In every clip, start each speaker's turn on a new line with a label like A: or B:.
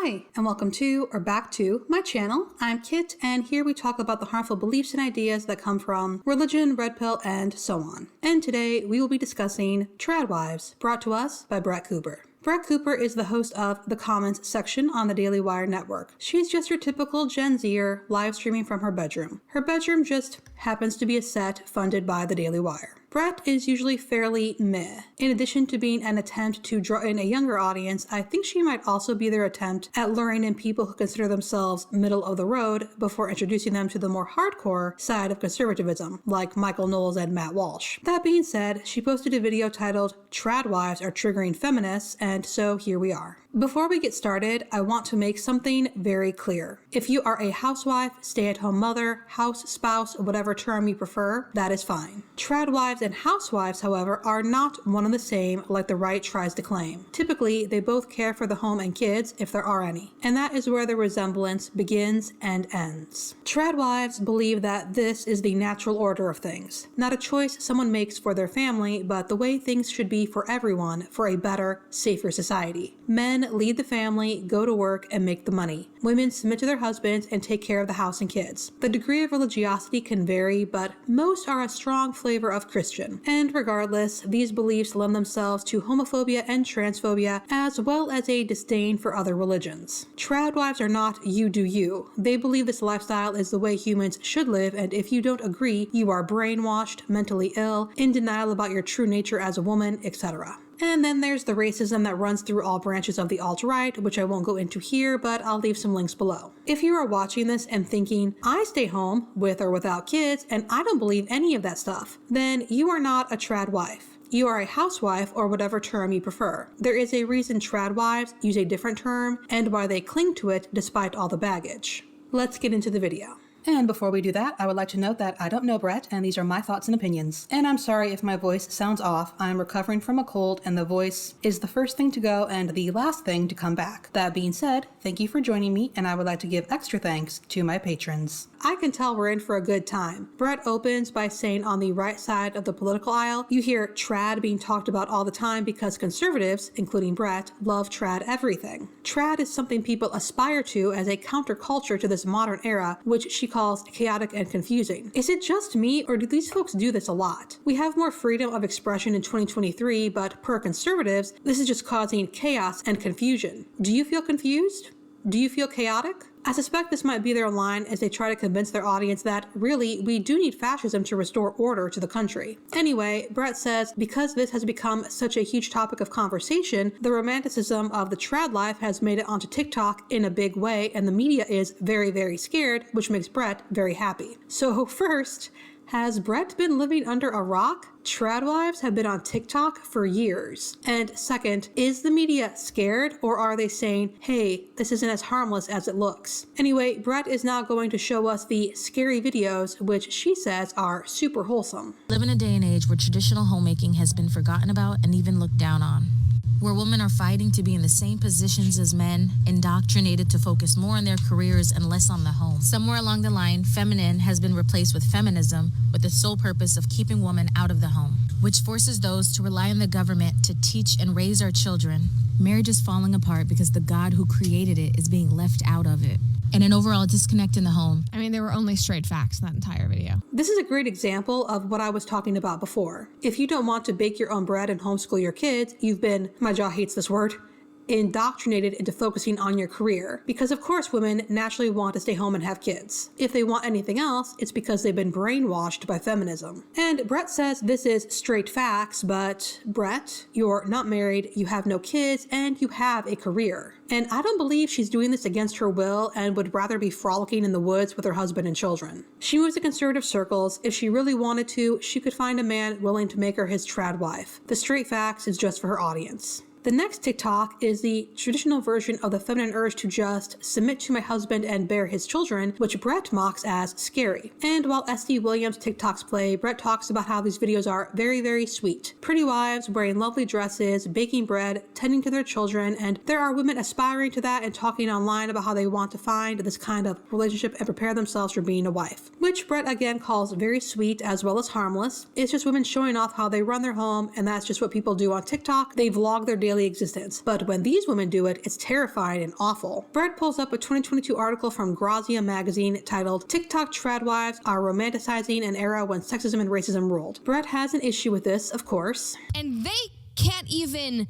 A: Hi, and welcome to, or back to, my channel. I'm Kit, and here we talk about the harmful beliefs and ideas that come from religion, red pill, and so on. And today we will be discussing TradWives, brought to us by Brett Cooper. Brett Cooper is the host of the comments section on the Daily Wire network. She's just your typical Gen Zer live streaming from her bedroom. Her bedroom just happens to be a set funded by the Daily Wire. Brett is usually fairly meh. In addition to being an attempt to draw in a younger audience, I think she might also be their attempt at luring in people who consider themselves middle of the road before introducing them to the more hardcore side of conservatism, like Michael Knowles and Matt Walsh. That being said, she posted a video titled "TradWives Are Triggering Feminists," and so here we are. Before we get started, I want to make something very clear. If you are a housewife, stay-at-home mother, house spouse, whatever term you prefer, that is fine. TradWives and housewives, however, are not one and the same like the right tries to claim. Typically, they both care for the home and kids, if there are any. And that is where the resemblance begins and ends. TradWives believe that this is the natural order of things. Not a choice someone makes for their family, but the way things should be for everyone for a better, safer society. Men lead the family, go to work, and make the money. Women submit to their husbands and take care of the house and kids. The degree of religiosity can vary, but most are a strong flavor of Christian. And regardless, these beliefs lend themselves to homophobia and transphobia, as well as a disdain for other religions. TradWives are not you do you. They believe this lifestyle is the way humans should live, and if you don't agree, you are brainwashed, mentally ill, in denial about your true nature as a woman, etc. And then there's the racism that runs through all branches of the alt-right, which I won't go into here, but I'll leave some links below. If you are watching this and thinking, I stay home with or without kids, and I don't believe any of that stuff, then you are not a trad wife. You are a housewife, or whatever term you prefer. There is a reason trad wives use a different term, and why they cling to it despite all the baggage. Let's get into the video. And before we do that, I would like to note that I don't know Brett, and these are my thoughts and opinions. And I'm sorry if my voice sounds off. I'm recovering from a cold, and the voice is the first thing to go and the last thing to come back. That being said, thank you for joining me, and I would like to give extra thanks to my patrons. I can tell we're in for a good time. Brett opens by saying on the right side of the political aisle, you hear trad being talked about all the time because conservatives, including Brett, love trad everything. Trad is something people aspire to as a counterculture to this modern era, which she calls chaotic and confusing. Is it just me, or do these folks do this a lot? We have more freedom of expression in 2023, but per conservatives, this is just causing chaos and confusion. Do you feel confused? Do you feel chaotic? I suspect this might be their line as they try to convince their audience that, really, we do need fascism to restore order to the country. Anyway, Brett says, because this has become such a huge topic of conversation, the romanticism of the trad life has made it onto TikTok in a big way, and the media is very, very scared, which makes Brett very happy. So first, has Brett been living under a rock? TradWives have been on TikTok for years. And second, is the media scared, or are they saying, hey, this isn't as harmless as it looks? Anyway, Brett is now going to show us the scary videos, which she says are super wholesome.
B: Live in a day and age where traditional homemaking has been forgotten about and even looked down on. Where women are fighting to be in the same positions as men, indoctrinated to focus more on their careers and less on the home. Somewhere along the line, feminine has been replaced with feminism, with the sole purpose of keeping women out of the home, which forces those to rely on the government to teach and raise our children. Marriage is falling apart because the God who created it is being left out of it, and an overall disconnect in the home.
C: I mean, there were only straight facts in that entire video.
A: This is a great example of what I was talking about before. If you don't want to bake your own bread and homeschool your kids, you've been, my jaw hates this word, indoctrinated into focusing on your career. Because of course women naturally want to stay home and have kids. If they want anything else, it's because they've been brainwashed by feminism. And Brett says this is straight facts, but Brett, you're not married, you have no kids, and you have a career. And I don't believe she's doing this against her will and would rather be frolicking in the woods with her husband and children. She moves in conservative circles. If she really wanted to, she could find a man willing to make her his trad wife. The straight facts is just for her audience. The next TikTok is the traditional version of the feminine urge to just submit to my husband and bear his children, which Brett mocks as scary. And while SD Williams' TikToks play, Brett talks about how these videos are very, very sweet. Pretty wives wearing lovely dresses, baking bread, tending to their children, and there are women aspiring to that and talking online about how they want to find this kind of relationship and prepare themselves for being a wife. Which Brett again calls very sweet as well as harmless. It's just women showing off how they run their home, and that's just what people do on TikTok. They vlog their daily daily existence. But when these women do it, it's terrifying and awful. Brett pulls up a 2022 article from Grazia magazine titled TikTok TradWives Are Romanticizing an Era When Sexism and Racism Ruled. Brett has an issue with this, of course.
C: And they can't even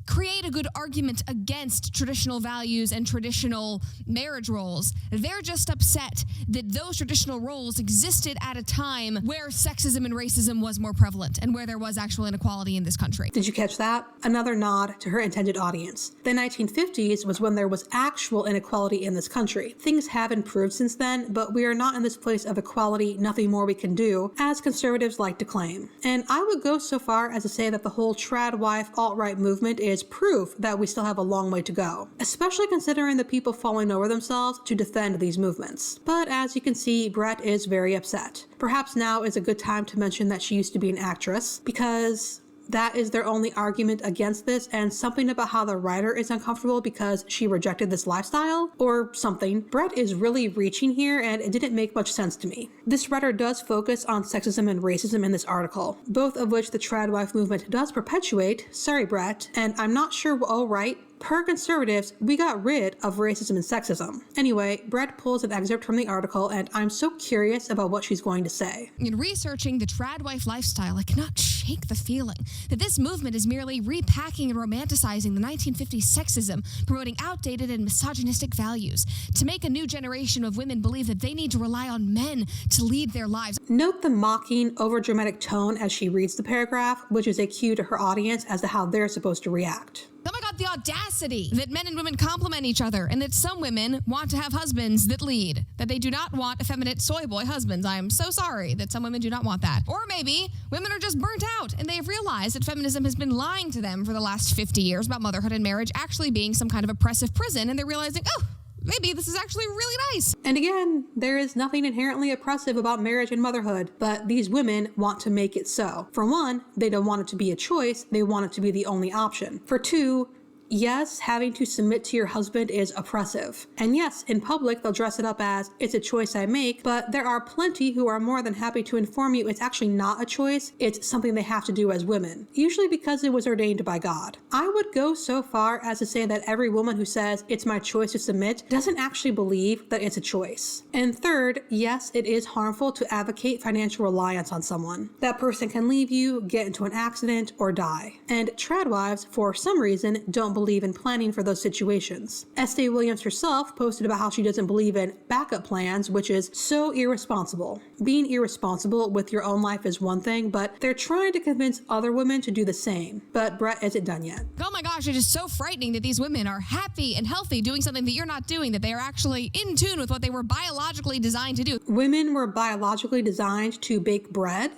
C: create a good argument against traditional values and traditional marriage roles. They're just upset that those traditional roles existed at a time where sexism and racism was more prevalent and where there was actual inequality in this country.
A: Did you catch that? Another nod to her intended audience. The 1950s was when there was actual inequality in this country. Things have improved since then, but we are not in this place of equality, nothing more we can do, as conservatives like to claim. And I would go so far as to say that the whole trad wife alt-right movement is proof that we still have a long way to go, especially considering the people falling over themselves to defend these movements. But as you can see, Brett is very upset. Perhaps now is a good time to mention that she used to be an actress, because that is their only argument against this, and something about how the writer is uncomfortable because she rejected this lifestyle, or something. Brett is really reaching here, and it didn't make much sense to me. This writer does focus on sexism and racism in this article, both of which the trad wife movement does perpetuate. Sorry, Brett. And I'm not sure, all right, per conservatives, we got rid of racism and sexism. Anyway, Brett pulls an excerpt from the article, and I'm so curious about what she's going to say.
C: In researching the trad wife lifestyle, I cannot shake the feeling that this movement is merely repacking and romanticizing the 1950s sexism, promoting outdated and misogynistic values, to make a new generation of women believe that they need to rely on men to lead their lives.
A: Note the mocking, overdramatic tone as she reads the paragraph, which is a cue to her audience as to how they're supposed to react.
C: Oh my God, the audacity that men and women complement each other, and that some women want to have husbands that lead, that they do not want effeminate soy boy husbands. I am so sorry that some women do not want that. Or maybe women are just burnt out and they've realized that feminism has been lying to them for the last 50 years about motherhood and marriage actually being some kind of oppressive prison, and they're realizing, oh, maybe this is actually really nice.
A: And again, there is nothing inherently oppressive about marriage and motherhood, but these women want to make it so. For one, they don't want it to be a choice, they want it to be the only option. For two, yes, having to submit to your husband is oppressive. And yes, in public, they'll dress it up as, it's a choice I make, but there are plenty who are more than happy to inform you it's actually not a choice, it's something they have to do as women, usually because it was ordained by God. I would go so far as to say that every woman who says, it's my choice to submit, doesn't actually believe that it's a choice. And third, yes, it is harmful to advocate financial reliance on someone. That person can leave you, get into an accident, or die. And tradwives, for some reason, don't believe in planning for those situations. Estee Williams herself posted about how she doesn't believe in backup plans, which is so irresponsible. Being irresponsible with your own life is one thing, but they're trying to convince other women to do the same. But Brett isn't done yet.
C: Oh my gosh, it is so frightening that these women are happy and healthy doing something that you're not doing, that they are actually in tune with what they were biologically designed to do.
A: Women were biologically designed to bake bread?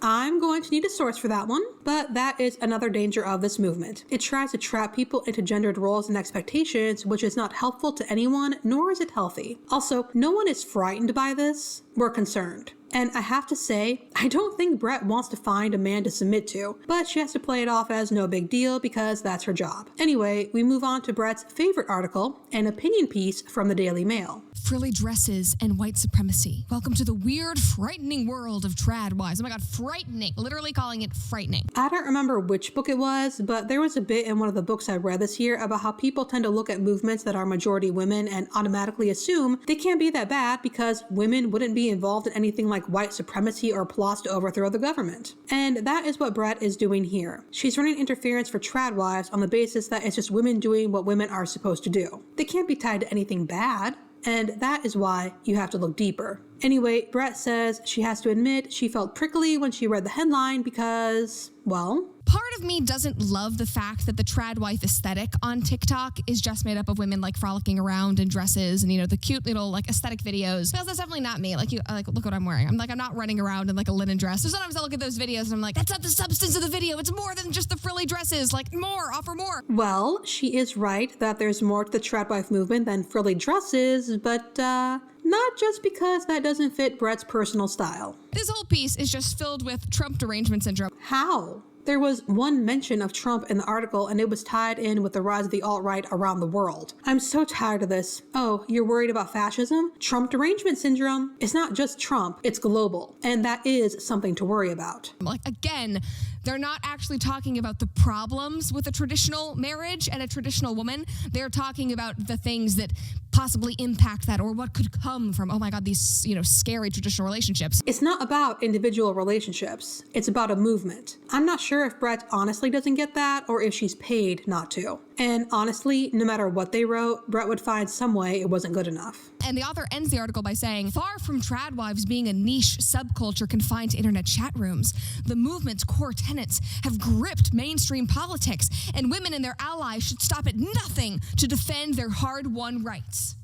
A: I'm going to need a source for that one, but that is another danger of this movement. It tries to trap people into gendered roles and expectations, which is not helpful to anyone, nor is it healthy. Also, no one is frightened by this. We're concerned. And I have to say, I don't think Brett wants to find a man to submit to, but she has to play it off as no big deal because that's her job. Anyway, we move on to Brett's favorite article, an opinion piece from the Daily Mail.
C: Frilly dresses and white supremacy. Welcome to the weird, frightening world of tradwives. Oh my God, frightening. Literally calling it frightening.
A: I don't remember which book it was, but there was a bit in one of the books I read this year about how people tend to look at movements that are majority women and automatically assume they can't be that bad because women wouldn't be involved in anything like white supremacy or plots to overthrow the government. And that is what Brett is doing here. She's running interference for tradwives on the basis that it's just women doing what women are supposed to do. They can't be tied to anything bad. And that is why you have to look deeper. Anyway, Brett says she has to admit she felt prickly when she read the headline because, well,
C: part of me doesn't love the fact that the tradwife aesthetic on TikTok is just made up of women like frolicking around in dresses and, you know, the cute little like aesthetic videos. Because that's definitely not me. Like, look what I'm wearing. I'm not running around in like a linen dress. So sometimes I look at those videos and I'm like, that's not the substance of the video. It's more than just the frilly dresses. Like, more, offer more.
A: Well, she is right that there's more to the tradwife movement than frilly dresses, but not just because that doesn't fit Brett's personal style.
C: This whole piece is just filled with Trump derangement syndrome.
A: How? There was one mention of Trump in the article, and it was tied in with the rise of the alt-right around the world. I'm so tired of this. Oh, you're worried about fascism? Trump derangement syndrome? It's not just Trump, it's global. And that is something to worry about.
C: Like, again, they're not actually talking about the problems with a traditional marriage and a traditional woman. They're talking about the things that possibly impact that or what could come from, oh my God, these, scary traditional relationships.
A: It's not about individual relationships. It's about a movement. I'm not sure if Brett honestly doesn't get that or if she's paid not to. And honestly, no matter what they wrote, Brett would find some way it wasn't good enough.
C: And the author ends the article by saying, far from TradWives being a niche subculture confined to internet chat rooms, the movement's core tenets have gripped mainstream politics, and women and their allies should stop at nothing to defend their hard-won rights.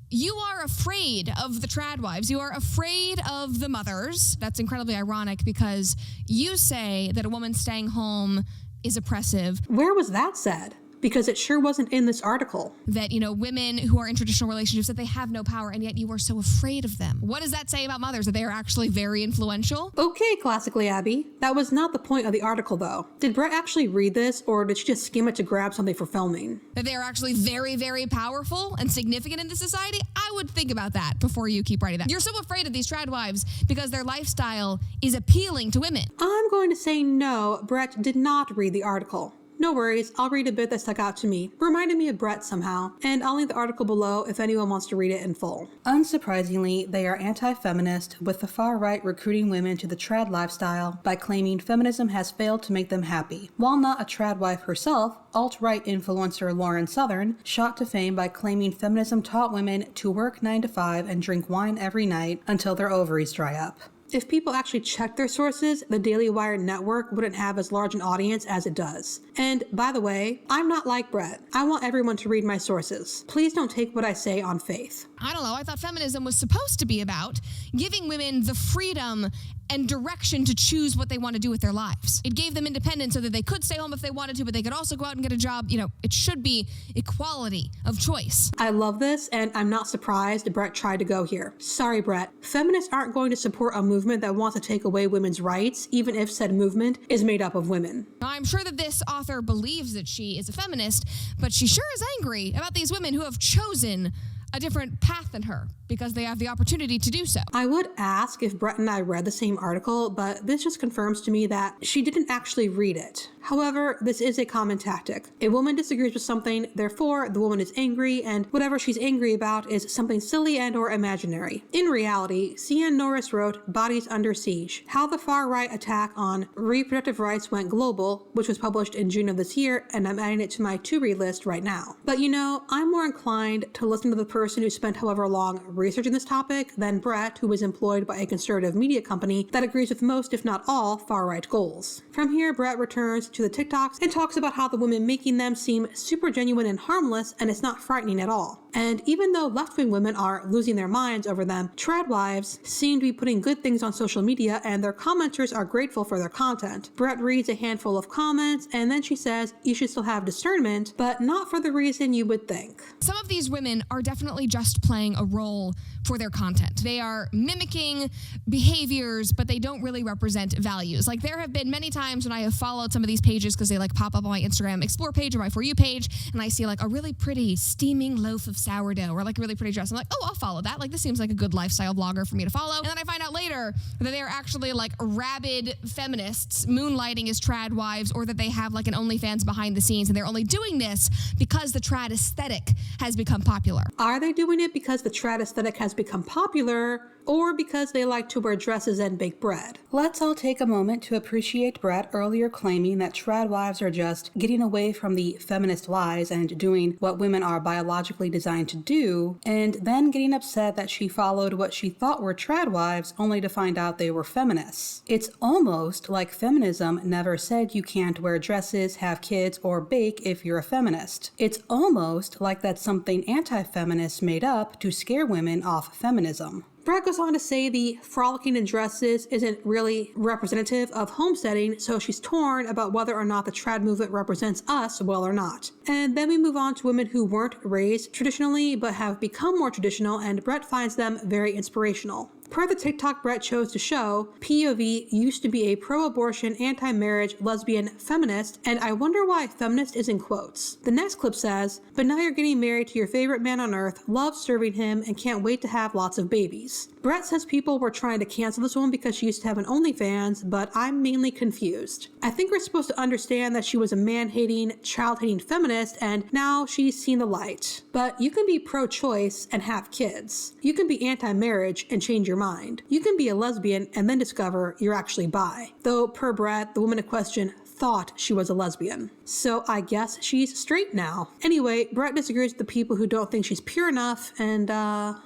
C: You are afraid of the TradWives. You are afraid of the mothers. That's incredibly ironic because you say that a woman staying home is oppressive.
A: Where was that said? Because it sure wasn't in this article.
C: That, women who are in traditional relationships, that they have no power, and yet you are so afraid of them. What does that say about mothers? That they are actually very influential?
A: Okay, Classically Abby. That was not the point of the article, though. Did Brett actually read this, or did she just skim it to grab something for filming?
C: That they are actually very, very powerful and significant in this society? I would think about that before you keep writing that. You're so afraid of these TradWives because their lifestyle is appealing to women.
A: I'm going to say no, Brett did not read the article. No worries, I'll read a bit that stuck out to me. Reminded me of Brett somehow, and I'll link the article below if anyone wants to read it in full. Unsurprisingly, they are anti-feminist, with the far right recruiting women to the trad lifestyle by claiming feminism has failed to make them happy. While not a trad wife herself, alt-right influencer Lauren Southern shot to fame by claiming feminism taught women to work 9 to 5 and drink wine every night until their ovaries dry up. If people actually checked their sources, the Daily Wire network wouldn't have as large an audience as it does. And by the way, I'm not like Brett. I want everyone to read my sources. Please don't take what I say on faith.
C: I don't know, I thought feminism was supposed to be about giving women the freedom and direction to choose what they want to do with their lives. It gave them independence so that they could stay home if they wanted to, but they could also go out and get a job. It should be equality of choice.
A: I love this, and I'm not surprised Brett tried to go here. Sorry, Brett. Feminists aren't going to support a movement that wants to take away women's rights, even if said movement is made up of women.
C: Now, I'm sure that this author believes that she is a feminist, but she sure is angry about these women who have chosen a different path than her because they have the opportunity to do so.
A: I would ask if Brett and I read the same article, but this just confirms to me that she didn't actually read it. However, this is a common tactic. A woman disagrees with something, therefore the woman is angry, and whatever she's angry about is something silly and or imaginary. In reality, C.N. Norris wrote Bodies Under Siege, How the Far-Right Attack on Reproductive Rights Went Global, which was published in June of this year, and I'm adding it to my to-read list right now. But I'm more inclined to listen to the person who spent however long researching this topic than Brett, who was employed by a conservative media company that agrees with most, if not all, far-right goals. From here, Brett returns to the TikToks and talks about how the women making them seem super genuine and harmless, and it's not frightening at all. And even though left-wing women are losing their minds over them, TradWives seem to be putting good things on social media, and their commenters are grateful for their content. Brett reads a handful of comments, and then she says you should still have discernment, but not for the reason you would think.
C: Some of these women are definitely just playing a role for their content. They are mimicking behaviors, but they don't really represent values. Like, there have been many times when I have followed some of these pages because they pop up on my Instagram Explore page or my For You page, and I see a really pretty steaming loaf of sourdough or a really pretty dress. I'm like, oh, I'll follow that. This seems like a good lifestyle blogger for me to follow. And then I find out later that they are actually rabid feminists moonlighting as trad wives, or that they have an OnlyFans behind the scenes, and they're only doing this because the trad aesthetic has become popular.
A: Are they doing it because the trad aesthetic has become popular, or because they like to wear dresses and bake bread? Let's all take a moment to appreciate Brett earlier claiming that trad wives are just getting away from the feminist lies and doing what women are biologically designed to do, and then getting upset that she followed what she thought were trad wives only to find out they were feminists. It's almost like feminism never said you can't wear dresses, have kids, or bake if you're a feminist. It's almost like that's something anti-feminists made up to scare women off feminism. Brett goes on to say the frolicking in dresses isn't really representative of homesteading, so she's torn about whether or not the trad movement represents us well or not. And then we move on to women who weren't raised traditionally but have become more traditional, and Brett finds them very inspirational. Per the TikTok Brett chose to show, POV used to be a pro-abortion, anti-marriage, lesbian feminist, and I wonder why feminist is in quotes. The next clip says, but now you're getting married to your favorite man on earth, love serving him, and can't wait to have lots of babies. Brett says people were trying to cancel this woman because she used to have an OnlyFans, but I'm mainly confused. I think we're supposed to understand that she was a man-hating, child-hating feminist, and now she's seen the light. But you can be pro-choice and have kids. You can be anti-marriage and change your mind. You can be a lesbian and then discover you're actually bi. Though, per Brett, the woman in question thought she was a lesbian. So I guess she's straight now. Anyway, Brett disagrees with the people who don't think she's pure enough, and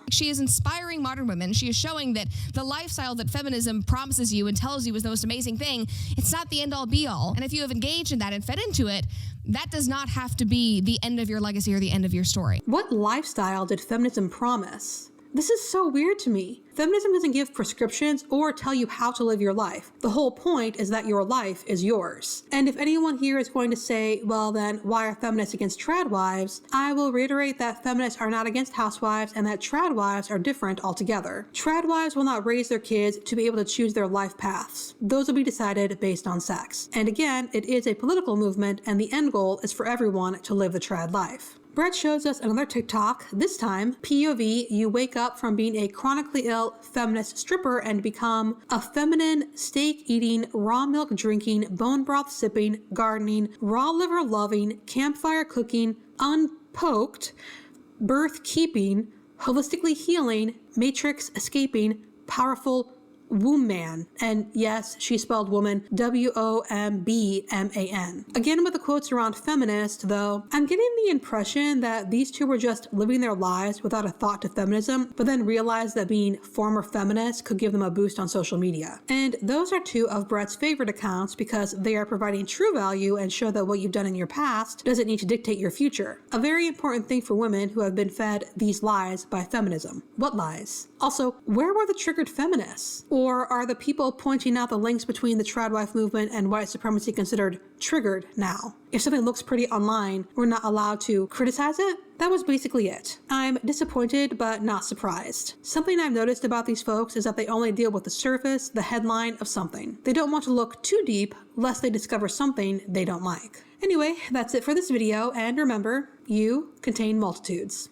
C: She is inspiring modern women. She is showing that the lifestyle that feminism promises you and tells you is the most amazing thing, it's not the end-all be-all. And if you have engaged in that and fed into it, that does not have to be the end of your legacy or the end of your story.
A: What lifestyle did feminism promise? This is so weird to me. Feminism doesn't give prescriptions or tell you how to live your life. The whole point is that your life is yours. And if anyone here is going to say, well then, why are feminists against TradWives? I will reiterate that feminists are not against housewives and that TradWives are different altogether. TradWives will not raise their kids to be able to choose their life paths. Those will be decided based on sex. And again, it is a political movement and the end goal is for everyone to live the trad life. Brett shows us another TikTok, this time, POV, you wake up from being a chronically ill feminist stripper and become a feminine, steak-eating, raw milk drinking, bone broth sipping, gardening, raw liver loving, campfire cooking, unpoked, birth keeping, holistically healing, matrix escaping, powerful womb man. And yes, she spelled woman WOMBMAN. Again, with the quotes around feminist, though, I'm getting the impression that these two were just living their lives without a thought to feminism, but then realized that being former feminists could give them a boost on social media. And those are two of Brett's favorite accounts because they are providing true value and show that what you've done in your past doesn't need to dictate your future. A very important thing for women who have been fed these lies by feminism. What lies? Also, where were the triggered feminists? Or are the people pointing out the links between the TradWife movement and white supremacy considered triggered now? If something looks pretty online, we're not allowed to criticize it? That was basically it. I'm disappointed, but not surprised. Something I've noticed about these folks is that they only deal with the surface, the headline of something. They don't want to look too deep, lest they discover something they don't like. Anyway, that's it for this video, and remember, you contain multitudes.